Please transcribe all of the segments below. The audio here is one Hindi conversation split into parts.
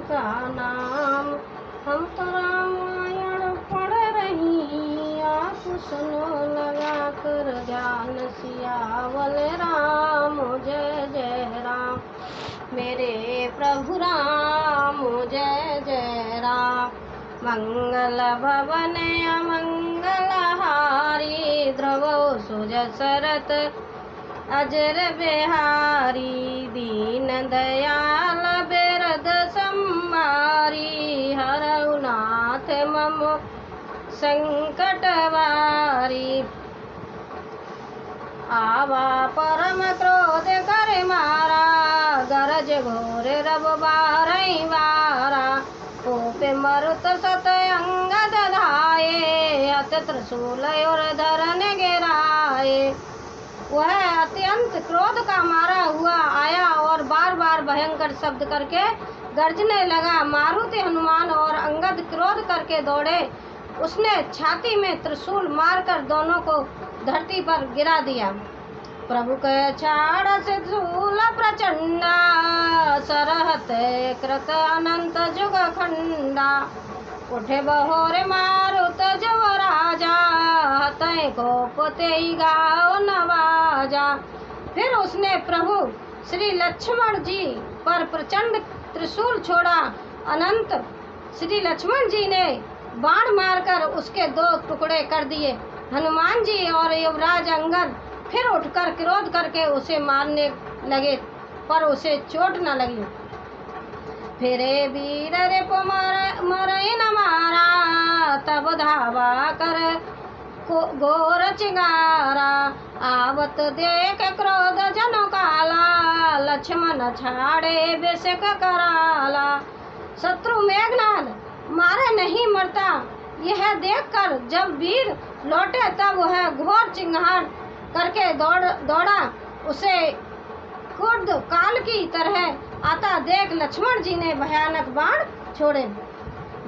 का नाम। हम तो रामायण पढ़ रही, आप सुनो लगा कर ध्यान। सियावल राम जय जय राम, मेरे प्रभु राम जय जय राम। मंगल भवन अमंगल हारी, ध्रुवो सुजसरत अजर बिहारी। दीन दयाल बिरद संहारी, हरऊ नाथ मम संकट वारी। आवा परम क्रोध कर मारा, गरज घोर रब बारई बारा। कोप मरुत सत अंगद धाये, अत त्रिशूल और धरन गिराए। वह अत्यंत क्रोध का मारा हुआ आया और बार बार भयंकर शब्द करके गर्जने लगा। मारुति हनुमान और अंगद क्रोध करके दौड़े। उसने छाती में त्रिशूल मारकर दोनों को धरती पर गिरा दिया। प्रभु के छाड़ से शूल प्रचंडा, सरहत कृत अनंत जुग खंडा। उठे बहोरे मारुत जब राजा, हतय को पोते गाओ नवाजा। फिर उसने प्रभु श्री लक्ष्मण जी पर प्रचंड त्रिशूल छोड़ा। अनंत श्री लक्ष्मण जी ने बाण मारकर उसके दो टुकड़े कर दिए। हनुमान जी और युवराज अंगद फिर उठकर क्रोध करके उसे मारने लगे, पर उसे चोट न लगी। फिरे वीर रिप मरई न मारा, तब धावा कर घोर चिंगारा। आवत देख क्रोध जन काला, लक्ष्मण छाड़े बेशक कराला। शत्रु मेघनाद मारे नहीं मरता, यह देखकर जब वीर लौटे तब वह घोर चिंगार करके दौड़ा। उसे कुर्द काल की तरह आता देख लक्ष्मण जी ने भयानक बाण छोड़े।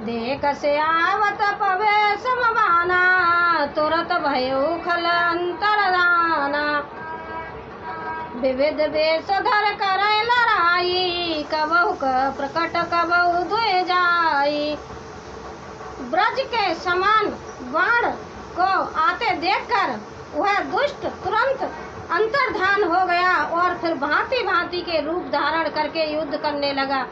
देख से आवत पवे समबाना, तुरत भयो खल अंतरदाना। विविध वेश धर कर लड़ाई, कबहु प्रकट कबहु धुए जाई। ब्रज के समान बाण को आते देखकर वह दुष्ट तुरंत अंतर्धान हो गया और फिर भांति भांति के रूप धारण करके युद्ध करने लगा।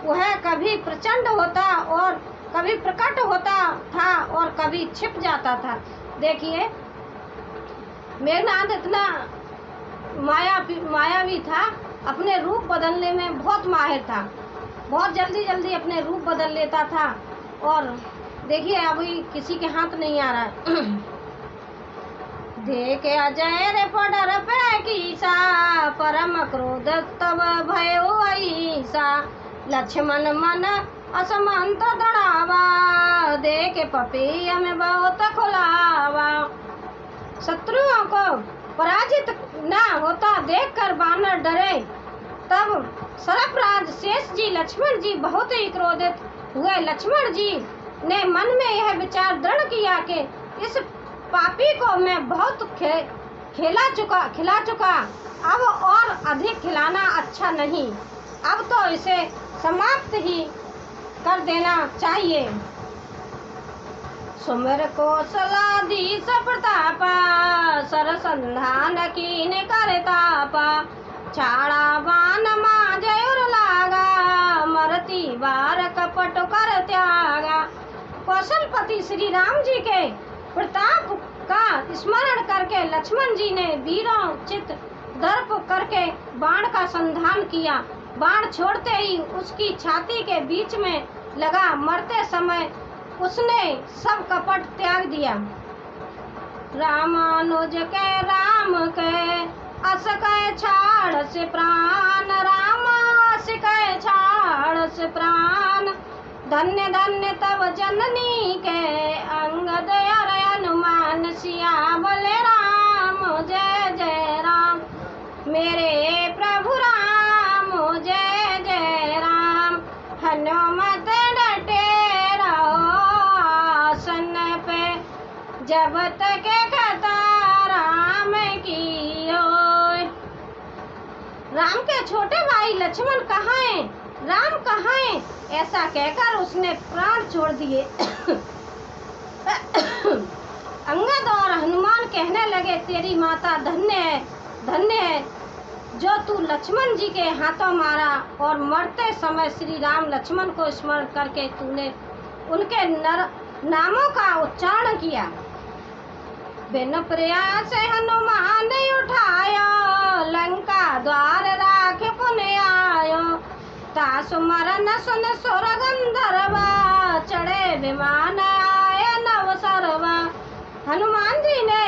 वह कभी प्रचंड होता और कभी प्रकट होता था और कभी छिप जाता था। देखिए, मेघनाद इतना मायावी था, अपने रूप बदलने में बहुत माहिर था। बहुत जल्दी जल्दी अपने रूप बदल लेता था। और देखिए, अभी किसी के हाथ नहीं आ रहा है। देखे अजय रे पडर पे कीसा, परम क्रोध तब भयो ऐसा। लक्ष्मण मन असमंत दड़ावा, देखे पपी में बहुत खुलावा। शत्रुओं को पराजित न होता देखकर बानर डरे। तब सरफराज शेष जी लक्ष्मण जी बहुत ही क्रोधित हुए। लक्ष्मण जी ने मन में यह विचार दृढ़ किया कि इस पापी को मैं बहुत खिला चुका, अब और अधिक खिलाना अच्छा नहीं। अब तो इसे समाप्त ही कर देना चाहिए। सुमिर कौशलाधीश प्रतापा, सरसंधान कीन कर तापा। छाड़ा बाण माजय और लागा, मरती बार कपट कर त्यागा। कौशलपति श्री राम जी के प्रताप का स्मरण करके लक्ष्मण जी ने वीरोचित दर्प करके बाण का संधान किया। बाण छोड़ते ही उसकी छाती के बीच में लगा। मरते समय उसने सब कपट त्याग दिया। रामानुज के राम के अस के छाड़ से प्राण, रामास के छाड़ से प्राण। धन्य धन्य तब जननी के अंगद और हनुमान। सियावल राम जय जय राम, मेरे प्रभु राम जय जय राम। हनुमत डटे रहो आसन पे, जब तक कथा राम की हो। राम के छोटे भाई लक्ष्मण कहाँ हैं? राम कहाँ है? ऐसा कहकर उसने प्राण छोड़ दिए। अंगद और हनुमान कहने लगे, तेरी माता धन्य है, धन्य है जो तू लक्ष्मण जी के हाथों मारा और मरते समय श्री राम लक्ष्मण को स्मरण करके तूने उनके नामों का उच्चारण किया। बिन प्रयास हनुमान उठायो, लंका द्वार राखे पुण्य आयो। तासु मरन सुन सुर गंधर्वा, चढ़े विमान आए नव सरवा। हनुमान जी ने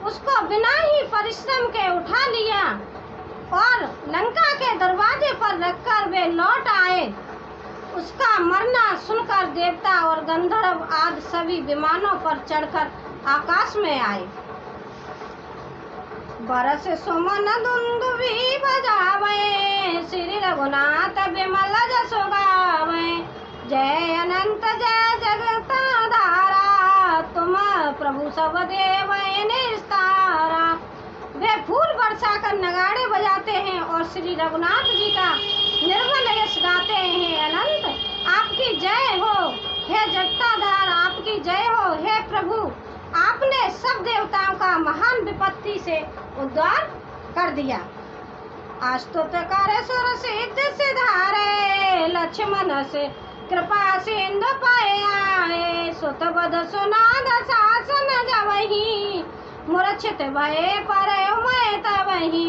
उसको बिना ही परिश्रम के उठा लिया और लंका के दरवाजे पर रखकर वे लौट आए। उसका मरना सुनकर देवता और गंधर्व आदि सभी विमानों पर चढ़कर आकाश में आए। बरस सुमन दुंदुभी बजावे, श्री रघुनाथ विमल जस गावे। जय अनंत जय जगत धारा, तुम प्रभु सब देव निस्तारा। वे फूल बरसा कर नगाड़े बजाते हैं और श्री रघुनाथ जी का निर्मल यश गाते हैं। अनंत आपकी जय हो, हे जगताधार आपकी जय हो। हे प्रभु, आपने सब देवताओं का महान विपत्ति से उद्धार कर दिया। आस्तुत करे सुर सिद्ध सिधारे, लक्ष्मण से कृपा सिंधु पाए आए। सुत बध सुनाद शासन जवही, मूर्छित भये परे मैं तवही।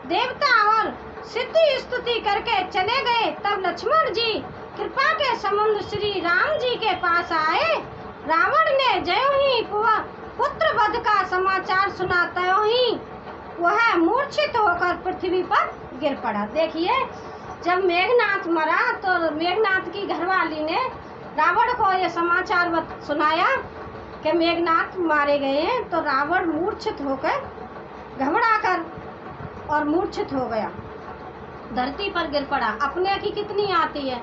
देवता और सिद्धि स्तुति करके चले गए। तब लक्ष्मण जी कृपा के समुद्र श्री राम जी के पास आए। रावण ने ज्यों ही पुत्र वध का समाचार सुना त्यों ही वह मूर्छित होकर पृथ्वी पर गिर पड़ा। देखिए, जब मेघनाथ मरा तो मेघनाथ की घरवाली ने रावण को यह समाचार सुनाया कि मेघनाथ मारे गए हैं, तो रावण मूर्छित होकर घबराकर और मूर्छित हो गया, धरती पर गिर पड़ा। अपने की कितनी आती है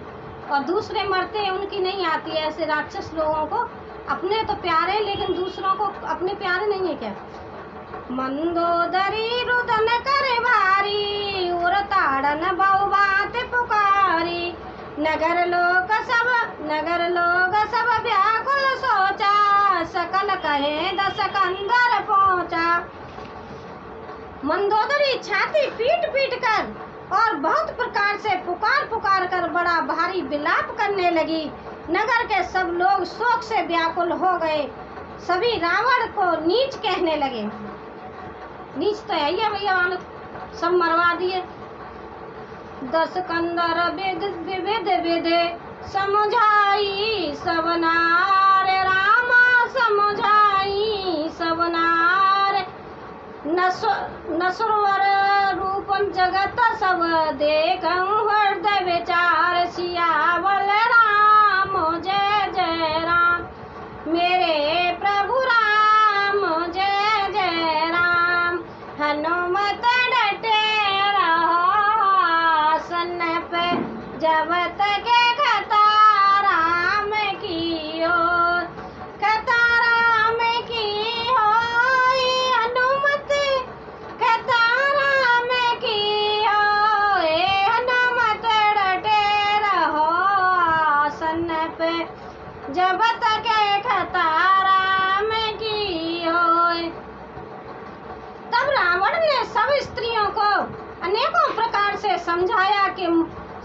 और दूसरे मरते हैं उनकी नहीं आती है। ऐसे राक्षस लोगों को अपने तो प्यारे लेकिन दूसरों को अपने प्यारे नहीं है क्या। मंदोदरी रुदन करे भारी, उर ताड़न बहु बात पुकारी। नगर लोग सब व्याकुल सोचा, सकल कहे दस कंदर पहुँचा। मंदोदरी छाती पीट पीट कर और बहुत प्रकार से पुकार कर बड़ा भारी विलाप करने लगी। नगर के सब लोग शोक से व्याकुल हो गए। सभी रावण को नीच कहने लगे। नीच तो है ही भैया, वाले सब मरवा दिए। दस कंदर विविध विधे समझाई सब नार, रामा समझाई सब नार। नसुरवर रूपम जगत सब देखऊं, हृदय विचार सियावल राम जय जय राम। मेरे प्रभु राम जय जय राम। हनुमत डटे रहो आसन पे, जब तक कथा राम की हो, कथा राम की हो। हनुमत कथा राम की हो, हनुमत डटे रहो आसन पे, जब तक कथा राम की हो। तब रावण ने सब स्त्रियों को अनेकों प्रकार से समझाया कि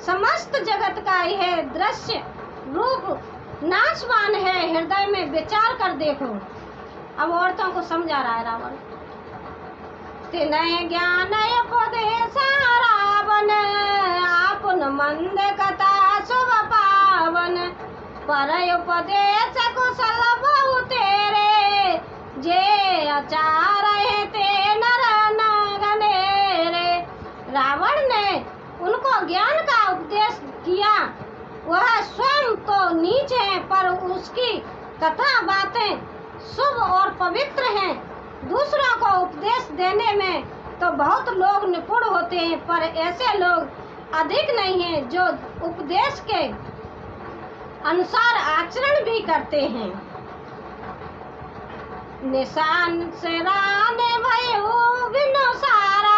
समस्त जगत का यह दृश्य रूप नाशवान है, हृदय में विचार कर देखो। अब औरतों को समझा रहा है रावण। तिनय ज्ञान उपदेश रावण, आपन मंद कथा शुभ पावन। पर उपदेश कुशल बहु तेरे, जे आचार है ते नर नगनेरे। रावण ने उनको ज्ञान का उपदेश किया। वह स्वयं तो नीच है, पर उसकी कथा बातें शुभ और पवित्र हैं। दूसरों को उपदेश देने में तो बहुत लोग निपुण होते हैं, पर ऐसे लोग अधिक नहीं हैं जो उपदेश के अनुसार आचरण भी करते हैं। निशान से राने भयो बिनु सारा,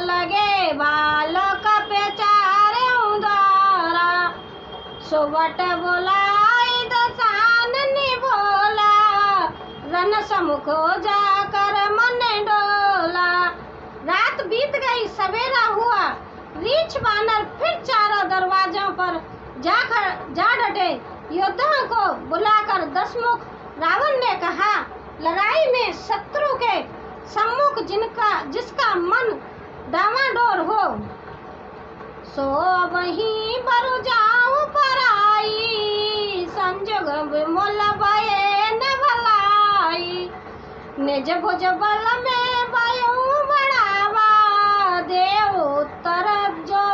लगे बालक पे चारे उदारा। सुबट बोलाई दसान ने बोला, रन समुख जाकर मन डोला। रात बीत गई, सवेरा हुआ, रीछ बानर फिर चारों दरवाजों पर जा डटे। योद्धाओं को बुलाकर दशमुख रावण ने कहा, लड़ाई में शत्रु के सम्मुख जिसका मन डामाडोल हो, सो वहीं बरु जाऊं पर आई, संजोग विमल भये न भलाई। निज भुज बल में भयऊ बढ़ावा, देव उत्तर जो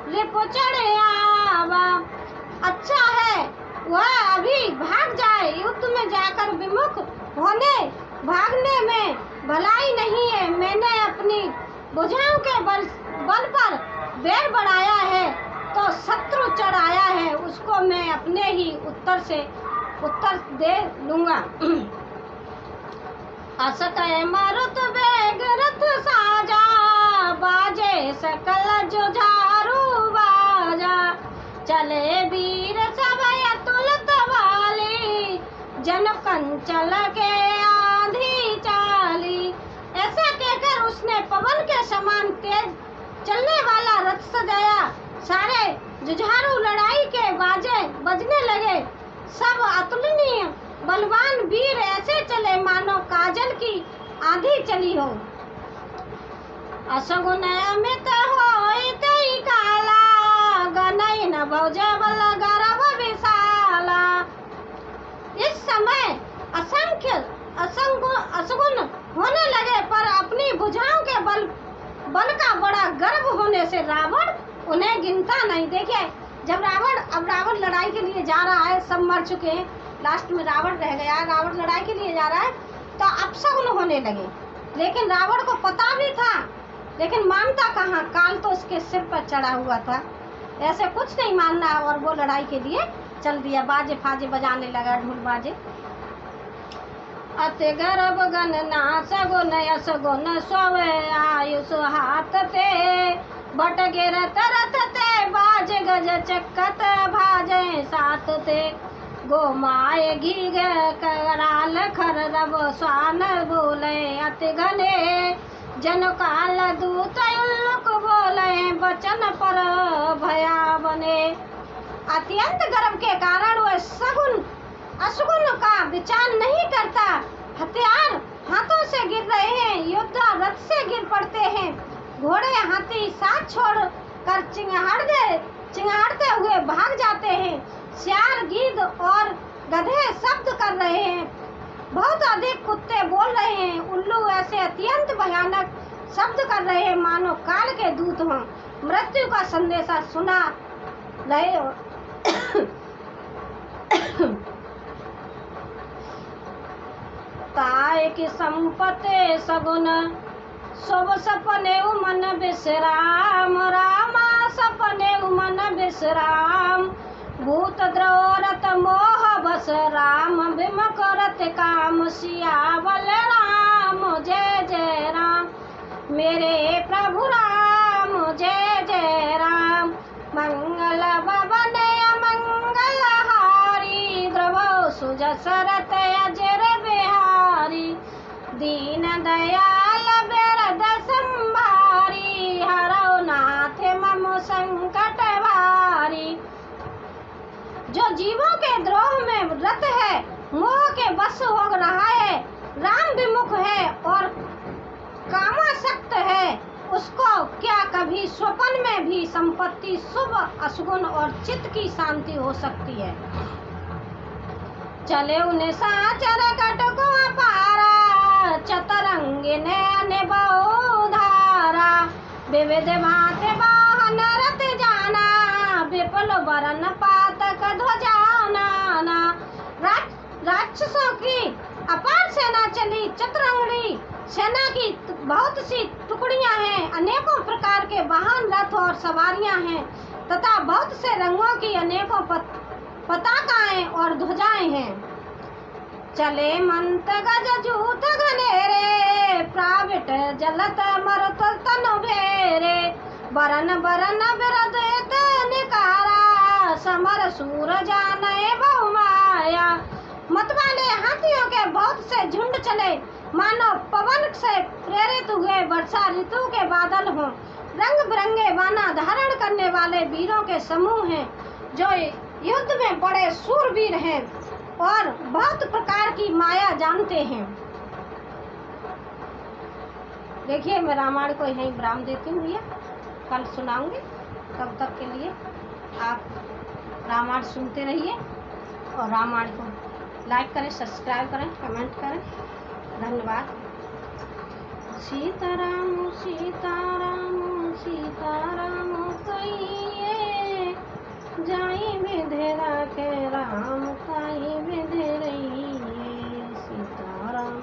रिपु चढ़े आवा। अच्छा है वह अभी भाग जाए, युद्ध में जाकर विमुख होने भागने में भलाई नहीं है। मैंने अपनी भुजाओं के बल पर बैर बढ़ाया है तो शत्रु चढ़ाया है, उसको मैं अपने ही उत्तर दे लूंगा। अस कह मरुत वेग रथ साजा, बाजे सकल जुझारू बाजा। चले वीर सब अतुलित वाली, जन कंचल के आंधी चाली। ऐसा कहकर उसने पवन के समान तेज चलने वाला रथ सजाया। सारे जुझारू लड़ाई के बाजे बजने लगे। सब अतुलनीय बलवान वीर ऐसे चले मानो काजल की आंधी चली हो। असगुन अमित होई तई काला, गनई न भौजे बल गर्व विशाला। इस समय असगुन होने लगे, पर अपनी भुजाओं के बल का बड़ा गर्व होने से रावण उन्हें गिनता नहीं। देखिए, जब रावण लड़ाई के लिए जा रहा है, सब मर चुके हैं, लास्ट में रावण रह गया। रावण लड़ाई के लिए जा रहा है तो अपशगुन होने लगे, लेकिन रावण को पता भी था, लेकिन मानता कहाँ, काल तो उसके सिर पर चढ़ा हुआ था। ऐसे कुछ नहीं मानना, और वो लड़ाई के लिए चल दिया। बाजे फाजे बजाने लगा, ढोल बाजे। अति गर्भ गणना सगुन असगुन सोवे आयुष हाथ ते, बट गिरत रथ ते बाज गज चक्कत भाजे साथ ते। गोमाए घी कराल खर रब स्वान बोले, अति घने जन काल दूत उल्लुक बोले, बचन पर भया बने। अत्यंत गर्व के कारण वह सगुन असगुन का विचार नहीं करता। हथियार हाथों से गिर रहे हैं, योद्धा रथ से गिर पड़ते हैं, घोड़े हाथी साथ छोड़ कर चिंगाड़ते हुए भाग जाते हैं। सियार गिद्ध और गधे शब्द कर रहे हैं, बहुत अधिक कुत्ते बोल रहे हैं। उल्लू ऐसे अत्यंत भयानक शब्द कर रहे हैं मानो काल के दूत हों, मृत्यु का संदेशा सुना रहे हो। ताय की संपत्ति सगुन सब सपने मन विश्राम, रामा सपने मन विश्राम। भूत द्रोरत मोह बस राम, विमुख रत काम सियावल राम। जय जय राम मेरे प्रभु राम, जय जय राम। मंगल भवन अमंगल हारी, द्रवो सुजसरत अजर बिहारी। दीन दयाल बिरद संभारी, हरौ नाथ मम संकट भारी। जो जीवों के द्रोह में रत है, मोह के बस हो रहा है, राम विमुख है और कामासक्त है, उसको क्या कभी स्वप्न में भी संपत्ति, शुभ अशुगुन और चित्त की शांति हो सकती है। चले उन्हें साचर कटको पारा, चतरंगी ने बहुधारा। विविध भांति वाहन रत जाना, विपुल वरन पातक ध्वजाना। राक्षसों की अपार सेना चली, चतुरंगी सेना की बहुत सी टुकड़ियां हैं, अनेकों प्रकार के वाहन, रथ और सवारियां हैं, तथा बहुत से रंगों की अनेकों पताकाएं और ध्वजाएं हैं। चले मंत गज जूत घनेरे, प्राविट जलत मरुत तनु भेरे। बरन बरन बिरद निकारा, समर असुर जाने बहु माया। मत वाले हाथियों के बहुत से झुंड चले, मानो पवन से प्रेरित हुए वर्षा ऋतु के बादल हों। रंग बिरंगे बाना धारण करने वाले वीरों के समूह हैं, जो युद्ध में बड़े शूरवीर हैं और बहुत प्रकार की माया जानते हैं। देखिए, मैं रामायण को यहीं विराम देती हूँ भैया, कल सुनाऊंगी। तब तक के लिए आप रामायण सुनते रहिए और रामायण को लाइक करें, सब्सक्राइब करें, कमेंट करें। धन्यवाद। सीताराम सीताराम सीताराम कहिए, जाई विधेरा के राम काई विधे रहिए। सीताराम